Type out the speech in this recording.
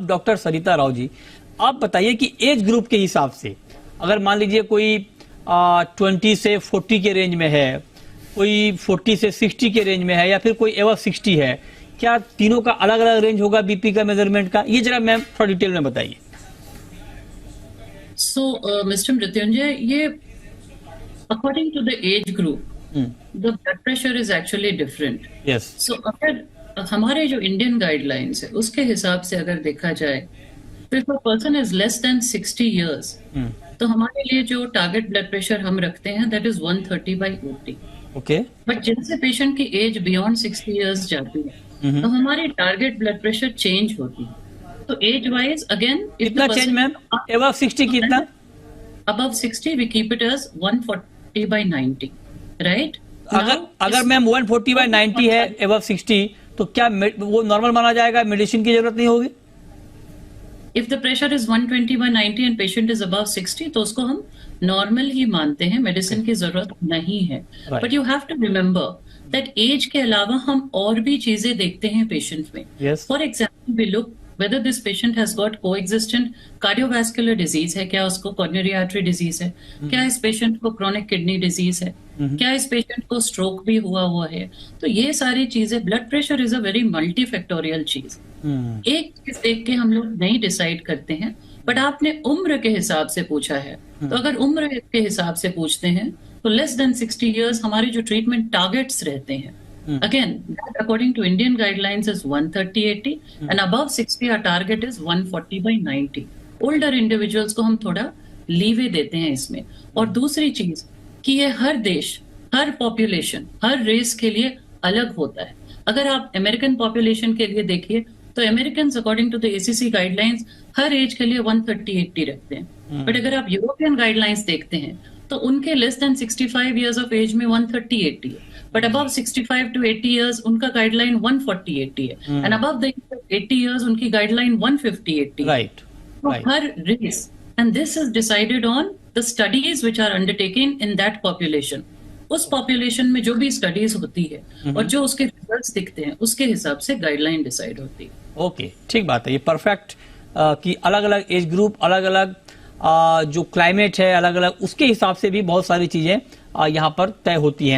Doctor सरिता राव जी, आप बताइए कि एज ग्रुप के हिसाब से अगर मान लीजिए कोई 20 से 40 के रेंज में है, कोई 40 से 60 के रेंज में है, या फिर कोई एवर 60 है, क्या तीनों का अलग अलग रेंज होगा बीपी का मेजरमेंट का? ये जरा मैम थोड़ा डिटेल में बताइए। सो मिस्टर मृत्युंजय, ये according to the age group the blood pressure is actually different. Yes. So अगर हमारे जो इंडियन गाइडलाइंस है उसके हिसाब से अगर देखा जाए तो if a person is less than 60 years तो हमारे लिए जो टारगेट ब्लड प्रेशर हम रखते हैं दैट इज 130/80। ओके। बट जैसे पेशेंट की एज बियॉन्ड 60 years जाती है तो हमारी टारगेट ब्लद प्रेशर चेंज होती है। तो एज वाइज अगेन कितना चेंज मैम? एबव 60 कितना? Above 60 we keep it as 140/90, right? अगर मैम 140/90 है एबव 60, तो क्या वो नॉर्मल माना जाएगा, मेडिसिन की जरूरत नहीं होगी? If the pressure is 120/90 and patient is above 60 तो उसको हम नॉर्मल ही मानते हैं, मेडिसिन की जरूरत नहीं है। But you have to remember that age के अलावा हम और भी चीजें देखते हैं पेशेंट में। For example we look whether this patient has got coexistent cardiovascular disease है, क्या उसको coronary artery disease है, क्या इस पेशेंट को chronic kidney disease है, क्या इस पेशेंट को stroke भी हुआ है। तो ये सारी चीजें, blood pressure is a very multifactorial चीज। एक चीज देख के हम लोग नहीं डिसाइड करते हैं। बट आपने उम्र के हिसाब से पूछा है, तो अगर उम्र के हिसाब से पूछते हैं तो लेस देन 60 years हमारे जो ट्रीटमेंट टारगेट्स रहते हैं, again that according to Indian guidelines is 130/80 and above 60 our target is 140/90। older individuals को हम थोड़ा लीवे देते हैं इसमें। और दूसरी चीज कि ये हर देश, हर पॉपुलेशन, हर रेस के लिए अलग होता है। अगर आप अमेरिकन पॉपुलेशन के लिए देखिए तो American according to the ACC guidelines हर एज के लिए 130/80 रखते हैं। बट अगर आप यूरोपियन गाइडलाइंस देखते हैं तो उनके less than 65 years of age में 130/80 है, बट अबव 65 to 80 years उनका गाइडलाइन 140/80 है, एंड अबव द 80 years उनकी गाइडलाइन 150/80 है। राइट। हर race, and this is decided on the studies which are undertaken in that population. उस पॉपुलेशन में जो भी स्टडीज होती है और जो उसके रिजल्ट्स दिखते हैं उसके हिसाब से गाइडलाइन डिसाइड होती है। ओके, ठीक बात है। ये परफेक्ट कि अलग अलग एज ग्रुप, अलग अलग जो क्लाइमेट है, अलग अलग उसके हिसाब से भी बहुत सारी चीजें यहाँ पर तय होती हैं।